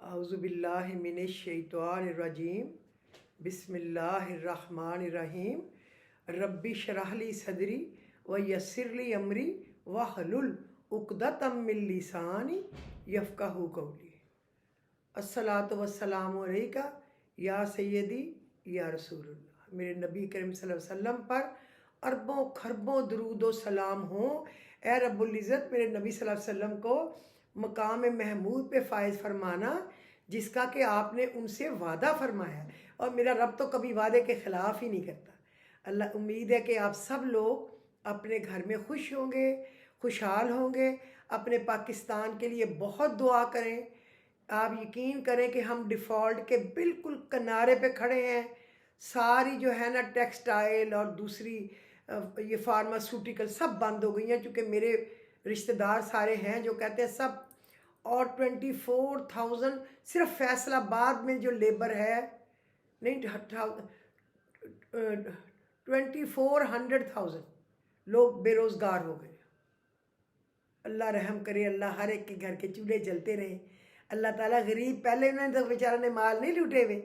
अऊज़ु बिल्लाहि मिनश शैतानिर रजीम बिस्मिल्लाहिर रहमानिर रहीम रब्बी शरह ली सदरी व यस्सिर ली अमरी वहलुल उक़दतम मिन लिसानी यफ़क़हू क़ौली। अस्सलातु वस्सलामु अलैका या सय्यदी या रसूलुल्लाह। मेरे नबी करीम सल्लल्लाहु अलैहि वसल्लम पर अरबों खरबों दरूद व सलाम हो। ए रब्बुल इज़्ज़त मेरे नबी सल्लल्लाहु अलैहि वसल्लम को मकाम महमूद पे फायज फरमाना जिसका कि आपने उनसे वादा फरमाया, और मेरा रब तो कभी वादे के ख़िलाफ़ ही नहीं करता। अल्लाह उम्मीद है कि आप सब लोग अपने घर में खुश होंगे, खुशहाल होंगे। अपने पाकिस्तान के लिए बहुत दुआ करें। आप यकीन करें कि हम डिफ़ॉल्ट के बिल्कुल किनारे पे खड़े हैं। सारी जो है ना टेक्सटाइल और दूसरी ये फार्मास्यूटिकल सब बंद हो गई हैं, क्योंकि मेरे रिश्तेदार सारे हैं जो कहते हैं सब। और 24,000 सिर्फ फैसलाबाद में जो लेबर है, नहीं 2400,000 लोग बेरोज़गार हो गए। अल्लाह रहम करे, अल्लाह हर एक के घर के चूल्हे जलते रहे। अल्लाह ताला गरीब, पहले उन्होंने तो बेचारा ने माल नहीं लूटे हुए,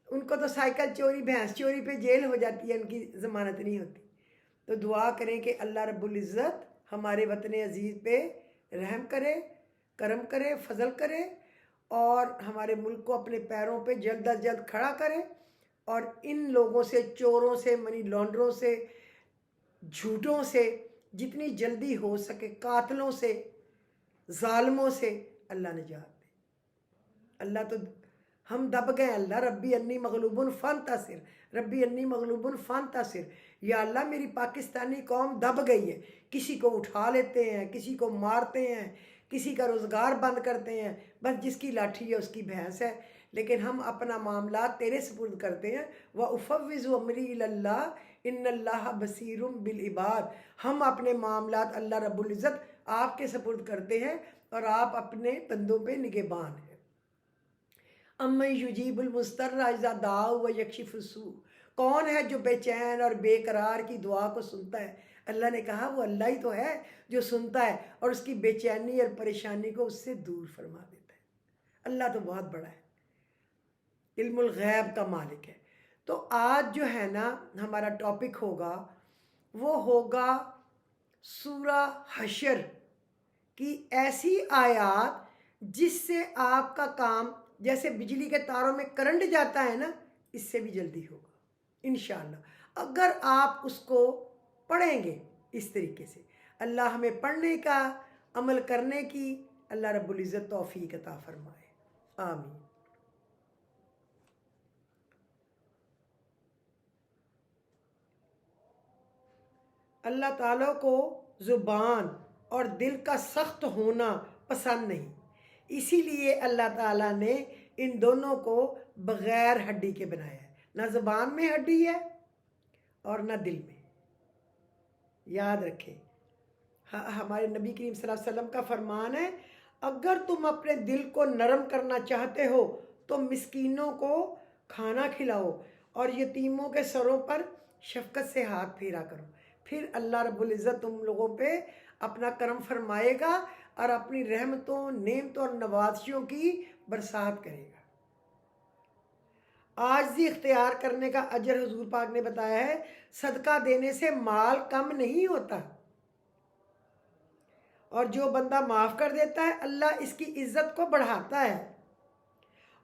उनको तो साइकिल चोरी भैंस चोरी पे जेल हो जाती है, उनकी ज़मानत नहीं होती। तो दुआ करें कि अल्लाह रब्बुल इज़्ज़त हमारे वतन अज़ीज़ पे रहम करे, करम करे, फजल करे, और हमारे मुल्क को अपने पैरों पे जल्द अज जल्द खड़ा करे, और इन लोगों से, चोरों से, मनी लॉन्डरों से, झूठों से जितनी जल्दी हो सके, कातलों से, जालिमों से अल्लाह निजात दे। अल्लाह तो हम दब गए। अल्लाह रब्बी अन्नी मगलूबुन फंतासिर, रब्बी अन्नी मगलूबुन फंतासिर। या अल्लाह मेरी पाकिस्तानी कौम दब गई है। किसी को उठा लेते हैं, किसी को मारते हैं, किसी का रोज़गार बंद करते हैं, बस जिसकी लाठी है उसकी भैंस है। लेकिन हम अपना मामला तेरे सुपुर्द करते हैं। व उफ़व्विज़ु अमरी इलल्लाह इन्नल्लाह बसीरुम बिल इबाद। हम अपने मामलात अल्लाह रब्बुल इज़्ज़त आपके सुपुर्द करते हैं, और आप अपने बंदों पे निगहबान हैं। अम्मन युजीबुल मुस्तर्रा इज़ा दाअ व यक्शिफु सू। कौन है जो बेचैन और बेकरार की दुआ को सुनता है? अल्लाह ने कहा वो अल्लाह ही तो है जो सुनता है और उसकी बेचैनी और परेशानी को उससे दूर फरमा देता है। अल्लाह तो बहुत बड़ा है, इल्मुल गैब का मालिक है। तो आज जो है ना हमारा टॉपिक होगा, वो होगा सूरा हशर की ऐसी आयत जिससे आपका काम, जैसे बिजली के तारों में करंट जाता है ना, इससे भी जल्दी होगा इंशाअल्लाह, अगर आप उसको पढ़ेंगे इस तरीके से। अल्लाह हमें पढ़ने का, अमल करने की अल्लाह रब्बुल इज़्ज़त तौफीक अता फरमाए, आमीन। अल्लाह ताला को ज़ुबान और दिल का सख्त होना पसंद नहीं, इसीलिए अल्लाह ताला ने इन दोनों को बग़ैर हड्डी के बनाया है। ना ज़ुबान में हड्डी है और ना दिल में। याद रखें, हमारे नबी करीम सल्लल्लाहु अलैहि वसल्लम का फरमान है, अगर तुम अपने दिल को नरम करना चाहते हो तो मिस्कीनों को खाना खिलाओ और यतीमों के सरों पर शफ़क़त से हाथ फेरा करो। फिर अल्लाह रब्बुल इज़्ज़त तुम लोगों पे अपना करम फरमाएगा और अपनी रहमतों, नेमतों और नवाज़ियों की बरसात करेगा। आजिज़ी इख्तियार करने का अजर हुज़ूर पाक ने बताया है, सदका देने से माल कम नहीं होता, और जो बंदा माफ़ कर देता है अल्लाह इसकी इज़्ज़त को बढ़ाता है,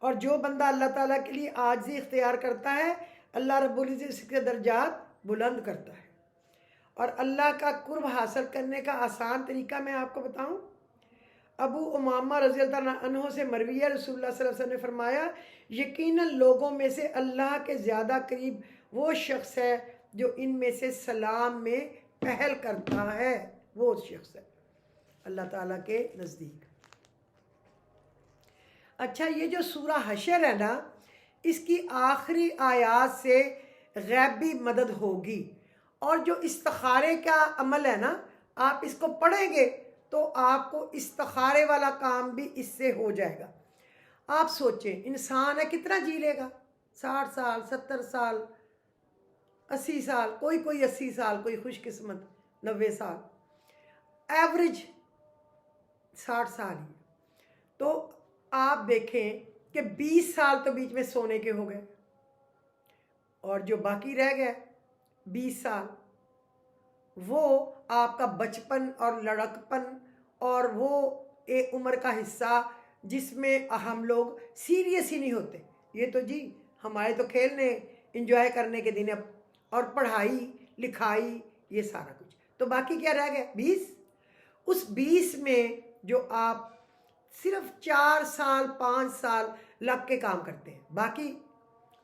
और जो बंदा अल्लाह ताला के लिए आजिज़ी इख्तियार करता है अल्लाह रब्बुल इज़्ज़त इसके दर्जात बुलंद करता है। और अल्लाह का कुर्ब हासिल करने का आसान तरीका मैं आपको बताऊं, अबू उमामा रज़ी अल्लाह अन्हु से मरवी है, रसूलुल्लाह सल्लल्लाहु अलैहि वसल्लम ने फरमाया, यकीनन लोगों में से अल्लाह के ज़्यादा करीब वो शख्स है जो इनमें से सलाम में पहल करता है, वो शख्स है अल्लाह ताला के नज़दीक। अच्छा, ये जो सूरा हशर है ना, इसकी आखिरी आयात से गैबी मदद होगी, और जो इस्तिखारे का अमल है ना, आप इसको पढ़ेंगे तो आपको इस्तिखारे वाला काम भी इससे हो जाएगा। आप सोचें, इंसान है कितना जी लेगा? 60 साल, 70 साल, 80 साल, कोई 80 साल, कोई खुशकिस्मत 90 साल, एवरेज 60 साल ही। तो आप देखें कि 20 साल तो बीच में सोने के हो गए, और जो बाकी रह गए 20 साल वो आपका बचपन और लड़कपन और वो एक उम्र का हिस्सा जिसमें हम लोग सीरियस ही नहीं होते। ये तो जी हमारे तो खेलने इंजॉय करने के दिन अब, और पढ़ाई लिखाई ये सारा कुछ, तो बाकी क्या रह गया 20। उस 20 में जो आप सिर्फ 4 साल 5 साल लग के काम करते हैं, बाकी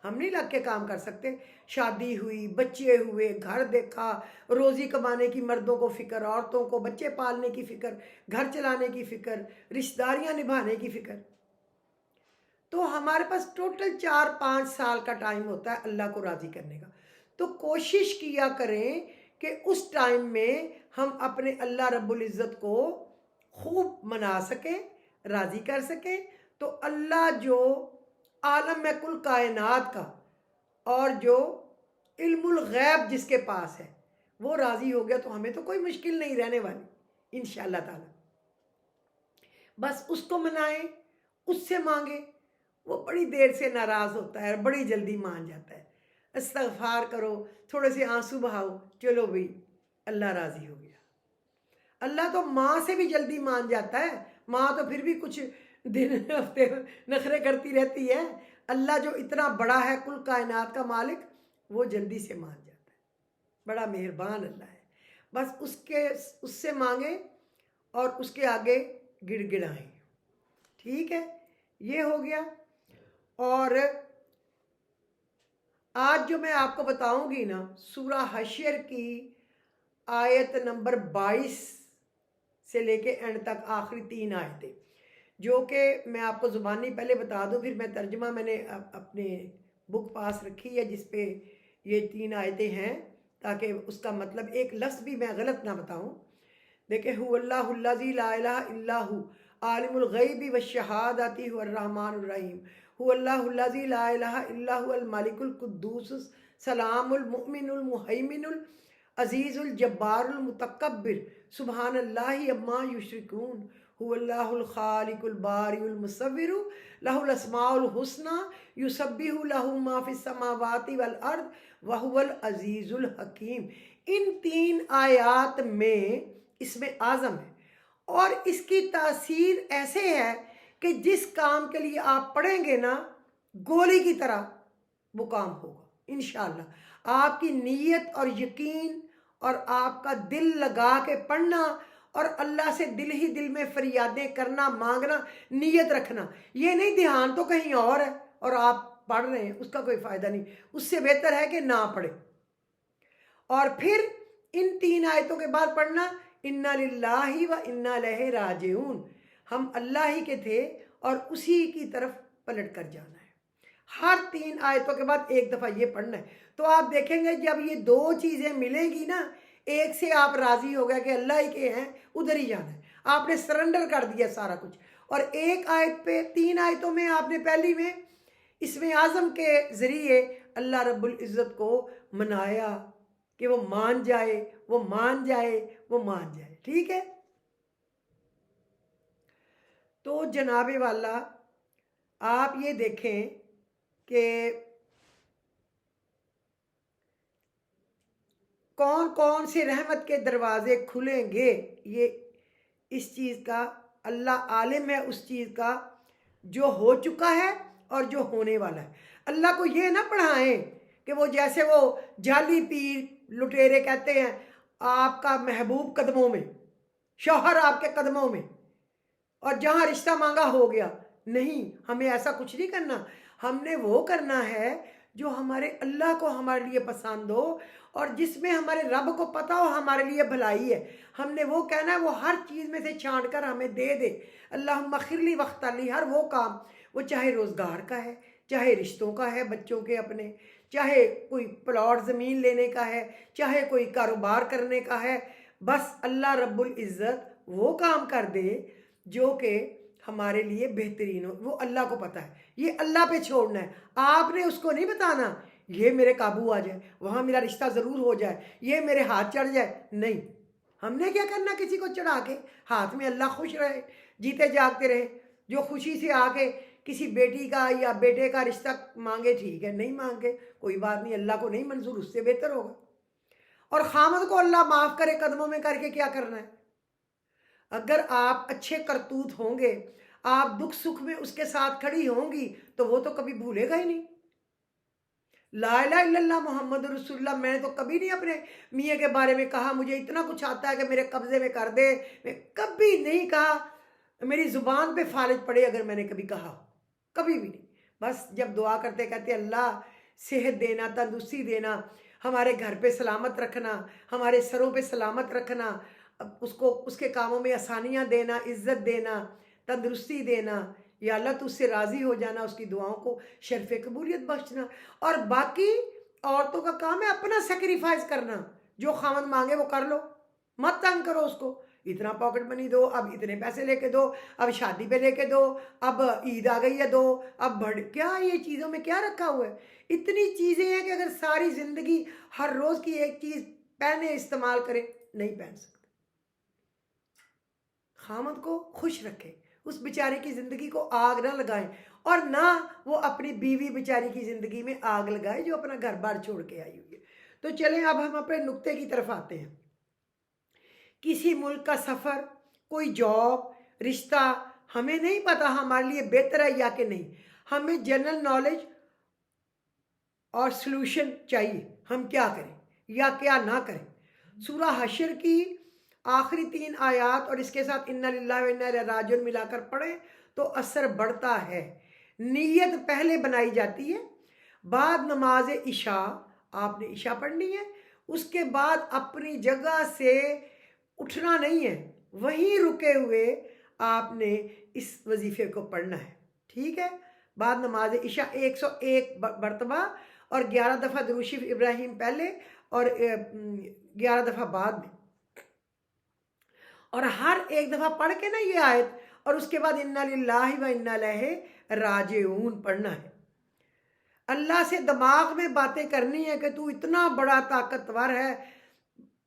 हम नहीं लग के काम कर सकते। शादी हुई, बच्चे हुए, घर देखा, रोज़ी कमाने की मर्दों को फ़िक्र, औरतों को बच्चे पालने की फ़िक्र, घर चलाने की फ़िक्र, रिश्तेदारियां निभाने की फ़िक्र। तो हमारे पास टोटल 4-5 साल का टाइम होता है अल्लाह को राज़ी करने का। तो कोशिश किया करें कि उस टाइम में हम अपने अल्लाह रब्बुल इज़्ज़त को खूब मना सकें, राज़ी कर सकें। तो अल्लाह जो आलम में कुल कायनात का और जो इल्मुल गैब जिसके पास है वो राज़ी हो गया तो हमें तो कोई मुश्किल नहीं रहने वाली इंशाअल्लाह ताला। बस उसको मनाएं, उससे मांगे। वो बड़ी देर से नाराज़ होता है, बड़ी जल्दी मान जाता है। इस्तग़फ़ार करो, थोड़े से आंसू बहाओ, चलो भाई अल्लाह राज़ी हो गया। अल्लाह तो माँ से भी जल्दी मान जाता है। माँ तो फिर भी कुछ दिन हफ्ते नखरे करती रहती है। अल्लाह जो इतना बड़ा है, कुल कायनात का मालिक, वो जल्दी से मान जाता है। बड़ा मेहरबान अल्लाह है। बस उससे मांगे और उसके आगे गिड़गिड़ाएं। ठीक है, ये हो गया। और आज जो मैं आपको बताऊंगी ना, सूरा हश्र की आयत नंबर 22 से लेके एंड तक आखिरी 3 आयतें, जो कि मैं आपको ज़ुबानी पहले बता दूं, फिर मैं तर्जमा मैंने अपने बुक पास रखी है जिस पे ये 3 आयतें हैं, ताकि उसका मतलब एक लफ्ज़ भी मैं गलत ना बताऊं। देखे, हुवल्लाहुल्लज़ी ला इलाहा इल्ला हु आलिमुल गैबि वश्शहादति हुवर रहमानुर रहीम, हुवल्लाहुल्लज़ी ला इलाहा इल्ला हुवल मलिकुल कुद्दूस सलामुल मुमिनुल मुहैमिनुल अज़ीज़ुल जब्बारुल मुतकब्बिर सुब्हानल्लाहि अम्मा युश्रिकून, हुवल्लाहुल खालिकुल बारिउल मुसव्विरु लहुल अस्माउल हुस्ना युसब्बिहु लहु मा फिस समावाति वल अर्द व हुवल अज़ीज़ुल हकीम। इन 3 आयात में इसमें आज़म है, और इसकी तासीर ऐसे है कि जिस काम के लिए आप पढ़ेंगे ना, गोली की तरह वो काम होगा इंशाअल्लाह। आपकी नीयत और यकीन और आपका दिल लगा के पढ़ना और अल्लाह से दिल ही दिल में फरियादें करना, मांगना, नीयत रखना। ये नहीं ध्यान तो कहीं और है और आप पढ़ रहे हैं, उसका कोई फ़ायदा नहीं। उससे बेहतर है कि ना पढ़े। और फिर इन 3 आयतों के बाद पढ़ना इन्ना लिल्लाहि व इन्ना इलैहि राजिऊन। हम अल्लाह ही के थे और उसी की तरफ पलट कर जाना है। हर 3 आयतों के बाद एक दफ़ा ये पढ़ना है। तो आप देखेंगे जब ये 2 चीज़ें मिलेंगी ना, एक से आप राज़ी हो गए कि अल्लाह ही के हैं, उधर ही जाना है, आपने सरेंडर कर दिया सारा कुछ। और एक आयत पे 3 आयतों में आपने पहली में इसमें आज़म के ज़रिए अल्लाह रब्बुल इज़्ज़त को मनाया कि वो मान जाए, वो मान जाए, वो मान जाए। ठीक है, तो जनाबे वाला आप ये देखें कि कौन कौन से रहमत के दरवाजे खुलेंगे। ये इस चीज़ का अल्लाह आलिम है, उस चीज़ का जो हो चुका है और जो होने वाला है। अल्लाह को ये ना पढ़ाएं कि वो जैसे वो जाली पीर लुटेरे कहते हैं आपका महबूब कदमों में, शौहर आपके कदमों में, और जहाँ रिश्ता मांगा हो गया। नहीं, हमें ऐसा कुछ नहीं करना। हमने वो करना है जो हमारे अल्लाह को हमारे लिए पसंद हो और जिसमें हमारे रब को पता हो हमारे लिए भलाई है। हमने वो कहना है, वो हर चीज़ में से छांट कर हमें दे दे। अल्लाहुम्मा खिरली वख्तली, हर वो काम, वो चाहे रोज़गार का है, चाहे रिश्तों का है बच्चों के अपने, चाहे कोई प्लॉट ज़मीन लेने का है, चाहे कोई कारोबार करने का है, बस अल्लाह रब्बुल इज़्ज़त वो काम कर दे जो कि हमारे लिए बेहतरीन हो। वो अल्लाह को पता है, ये अल्लाह पे छोड़ना है। आपने उसको नहीं बताना ये मेरे काबू आ जाए, वहाँ मेरा रिश्ता ज़रूर हो जाए, ये मेरे हाथ चढ़ जाए। नहीं, हमने क्या करना किसी को चढ़ा के। हाथ में अल्लाह खुश रहे, जीते जागते रहे, جو خوشی سے آ کے کسی بیٹی کا یا بیٹے کا رشتہ مانگے ٹھیک ہے، نہیں مانگے کوئی بات نہیں، اللہ کو نہیں منظور، اس سے بہتر ہوگا۔ اور خامد کو اللہ معاف کرے قدموں میں کر کے کیا کرنا ہے؟ اگر آپ اچھے کرتوت ہوں گے، آپ دکھ سکھ میں اس کے ساتھ کھڑی ہوں گی، تو وہ تو کبھی بھولے گا ہی نہیں۔ لا الہ الا اللہ محمد رسول اللہ، میں نے تو کبھی نہیں اپنے میاں کے بارے میں کہا مجھے اتنا کچھ آتا ہے کہ میرے قبضے میں کر دے، میں کبھی نہیں کہا، میری زبان پہ فالج پڑے اگر میں نے کبھی کہا، کبھی بھی نہیں۔ بس جب دعا کرتے کہتے اللہ صحت دینا، تندرستی دینا، ہمارے گھر پہ سلامت رکھنا، ہمارے سروں پہ سلامت رکھنا، اس کو اس کے کاموں میں آسانیاں دینا، عزت دینا، تندرستی دینا، یا اللہ تو اس سے راضی ہو جانا، اس کی دعاؤں کو شرف قبولیت بخشنا۔ اور باقی عورتوں کا کام ہے اپنا سیکریفائز کرنا، جو خامد مانگے وہ کر لو، مت تنگ کرو اس کو، اتنا پاکٹ منی دو، اب اتنے پیسے لے کے دو، اب شادی پہ لے کے دو، اب عید آ گئی ہے دو، اب کیا یہ چیزوں میں کیا رکھا ہوا ہے؟ اتنی چیزیں ہیں کہ اگر ساری زندگی ہر روز کی ایک چیز پہنے استعمال کرے نہیں پہن سکتے۔ خامد کو خوش رکھے، اس بیچارے کی زندگی کو آگ نہ لگائیں، اور نہ وہ اپنی بیوی بیچاری کی زندگی میں آگ لگائے جو اپنا گھر بار چھوڑ کے آئی ہوئی ہے۔ تو چلیں اب ہم اپنے نقطے کی طرف آتے ہیں۔ کسی ملک کا سفر، کوئی جاب، رشتہ، ہمیں نہیں پتا ہمارے لیے بہتر ہے یا کہ نہیں، ہمیں جنرل نالج اور سلوشن چاہیے، ہم کیا کریں یا کیا نہ کریں۔ سورہ حشر کی آخری 3 آیات اور اس کے ساتھ انا للہ و انا الیہ راجعون ملا کر پڑھیں تو اثر بڑھتا ہے۔ نیت پہلے بنائی جاتی ہے، بعد نماز عشاء آپ نے عشاء پڑھنی ہے، اس کے بعد اپنی جگہ سے اٹھنا نہیں ہے، وہیں رکے ہوئے آپ نے اس وظیفے کو پڑھنا ہے، ٹھیک ہے؟ بعد نماز عشاء 101 مرتبہ اور 11 دفعہ درود شریف ابراہیم پہلے اور 11 دفعہ بعد میں، اور ہر ایک دفعہ پڑھ کے نا یہ آیت، اور اس کے بعد انا للہ و انا الیہ راجعون پڑھنا ہے۔ اللہ سے دماغ میں باتیں کرنی ہے کہ تو اتنا بڑا طاقتور ہے،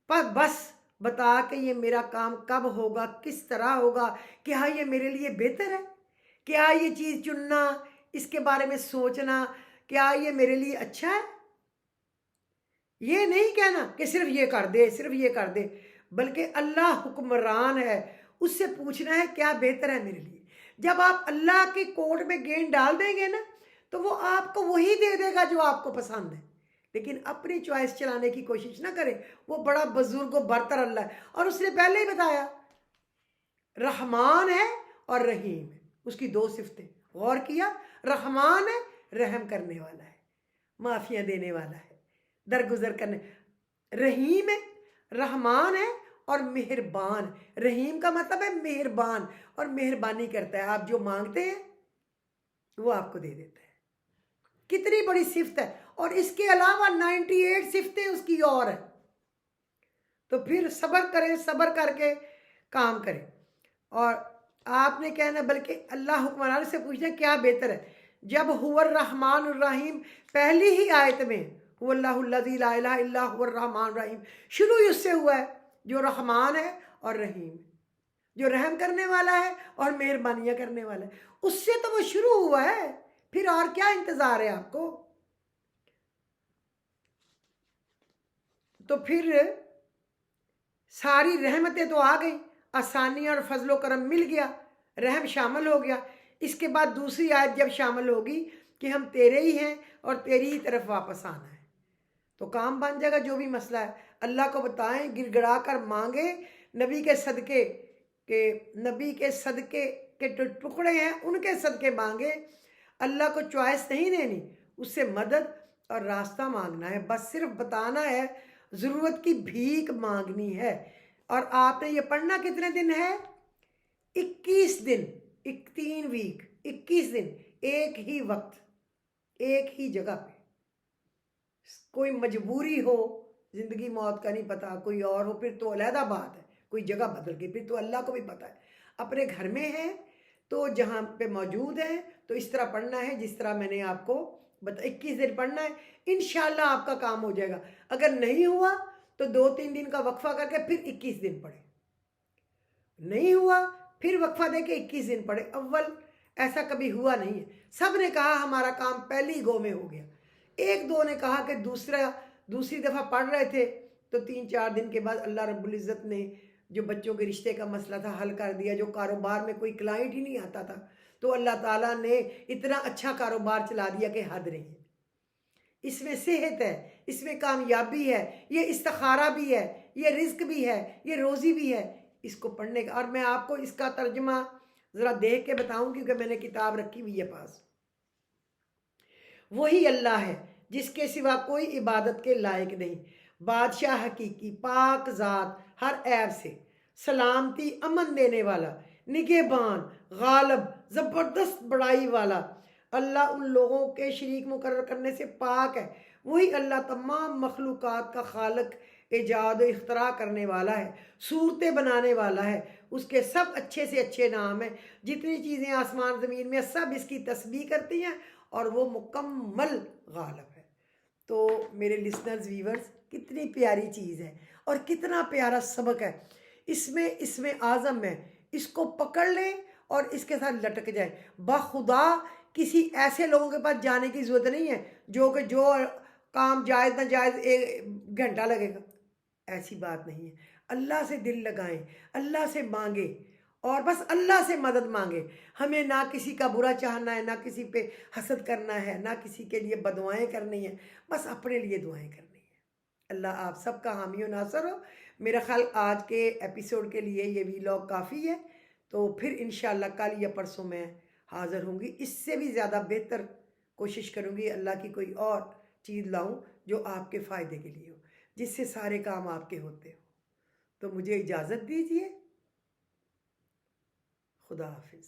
بس بتا کہ یہ میرا کام کب ہوگا، کس طرح ہوگا، کیا یہ میرے لیے بہتر ہے، کیا یہ چیز چننا، اس کے بارے میں سوچنا، کیا یہ میرے لیے اچھا ہے؟ یہ نہیں کہنا کہ صرف یہ کر دے، صرف یہ کر دے، بلکہ اللہ حکمران ہے، اس سے پوچھنا ہے کیا بہتر ہے میرے لیے۔ جب آپ اللہ کے کورٹ میں گیند ڈال دیں گے نا تو وہ آپ کو وہی دے دے گا جو آپ کو پسند ہے، لیکن اپنی چوائس چلانے کی کوشش نہ کریں، وہ بڑا بزرگ و برتر اللہ ہے، اور اس نے پہلے ہی بتایا رحمان ہے اور رحیم ہے، اس کی 2 صفتیں غور کیا، رحمان ہے، رحم کرنے والا ہے، معافیاں دینے والا ہے، درگزر کرنے، رحیم ہے، رحمان ہے اور مہربان۔ رحیم کا مطلب ہے مہربان، اور مہربانی کرتا ہے، آپ جو مانگتے ہیں وہ آپ کو دے دیتا ہے۔ کتنی بڑی صفت ہے، اور اس کے علاوہ 98 صفتیں اس کی اور ہیں۔ تو پھر صبر کریں، صبر کر کے کام کریں، اور آپ نے کہنا بلکہ اللہ حکمران سے پوچھنا کیا بہتر ہے۔ جب هو الرحمن الرحیم پہلی ہی آیت میں هو اللہ الذی لا الہ الا هو الرحمن الرحیم شروع ہی اس سے ہوا ہے، جو رحمان ہے اور رحیم ہے، جو رحم کرنے والا ہے اور مہربانیاں کرنے والا ہے، اس سے تو وہ شروع ہوا ہے، پھر اور کیا انتظار ہے آپ کو؟ تو پھر ساری رحمتیں تو آ گئی، آسانی اور فضل و کرم مل گیا، رحم شامل ہو گیا۔ اس کے بعد دوسری آیت جب شامل ہوگی کہ ہم تیرے ہی ہیں اور تیری ہی طرف واپس آنا ہے، تو کام بن جائے گا۔ جو بھی مسئلہ ہے اللہ کو بتائیں، گر گڑا کر مانگے، نبی کے صدقے کہ نبی کے صدقے کے ٹکڑے ہیں ان کے صدقے مانگے، اللہ کو چوائس نہیں دینی، اس سے مدد اور راستہ مانگنا ہے، بس صرف بتانا ہے، ضرورت کی بھیک مانگنی ہے۔ اور آپ نے یہ پڑھنا کتنے دن ہے؟ 21 دن، 3 ویک، 21 دن، ایک ہی وقت، ایک ہی جگہ پہ۔ کوئی مجبوری ہو، زندگی موت کا نہیں پتا، کوئی اور ہو پھر تو علیحدہ بات ہے، کوئی جگہ بدل گئی پھر تو اللہ کو بھی پتا ہے۔ اپنے گھر میں ہے تو جہاں پہ موجود ہے تو اس طرح پڑھنا ہے جس طرح میں نے آپ کو 21 دن پڑھنا ہے، انشاءاللہ آپ کا کام ہو جائے گا۔ اگر نہیں ہوا تو 2-3 دن کا وقفہ کر کے پھر 21 دن پڑھیں، نہیں ہوا پھر وقفہ دے کے 21 دن پڑھیں۔ اول ایسا کبھی ہوا نہیں ہے. سب نے کہا ہمارا کام پہلی گو میں ہو گیا. ایک دو نے کہا کہ دوسری دفعہ پڑھ رہے تھے تو 3-4 دن کے بعد اللہ رب العزت نے جو بچوں کے رشتے کا مسئلہ تھا حل کر دیا. جو کاروبار میں کوئی کلائنٹ ہی نہیں آتا تھا تو اللہ تعالیٰ نے اتنا اچھا کاروبار چلا دیا کہ حد نہیں ہے. اس میں صحت ہے، اس میں کامیابی ہے، یہ استخارہ بھی ہے، یہ رزق بھی ہے، یہ روزی بھی ہے. اس کو پڑھنے کا، اور میں آپ کو اس کا ترجمہ ذرا دیکھ کے بتاؤں کیونکہ میں نے کتاب رکھی ہوئی ہے پاس. وہی اللہ ہے جس کے سوا کوئی عبادت کے لائق نہیں، بادشاہ حقیقی، پاک ذات، ہر عیب سے، سلامتی امن دینے والا، نگہبان، غالب، زبردست بڑائی والا. اللہ ان لوگوں کے شریک مقرر کرنے سے پاک ہے. وہی اللہ تمام مخلوقات کا خالق، ایجاد و اختراع کرنے والا ہے، صورتیں بنانے والا ہے. اس کے سب اچھے سے اچھے نام ہیں. جتنی چیزیں آسمان زمین میں سب اس کی تسبیح کرتی ہیں اور وہ مکمل غالب ہے. تو میرے لسنرز ویورز، کتنی پیاری چیز ہے اور کتنا پیارا سبق ہے. اس میں اعظم ہے. اس کو پکڑ لیں اور اس کے ساتھ لٹک جائیں. بخدا کسی ایسے لوگوں کے پاس جانے کی ضرورت نہیں ہے جو کام جائز نہ جائز 1 گھنٹہ لگے گا. ایسی بات نہیں ہے. اللہ سے دل لگائیں، اللہ سے مانگیں اور بس اللہ سے مدد مانگے. ہمیں نہ کسی کا برا چاہنا ہے، نہ کسی پہ حسد کرنا ہے، نہ کسی کے لیے بددعائیں کرنی ہیں، بس اپنے لیے دعائیں کرنی ہیں. اللہ آپ سب کا حامی و ناصر ہو. میرا خیال آج کے ایپیسوڈ کے لیے یہ ویلاگ کافی ہے. تو پھر انشاءاللہ کل یا پرسوں میں حاضر ہوں گی. اس سے بھی زیادہ بہتر کوشش کروں گی اللہ کی کوئی اور چیز لاؤں جو آپ کے فائدے کے لیے ہو، جس سے سارے کام آپ کے ہوتے ہو. تو مجھے اجازت دیجیے. خدا حافظ.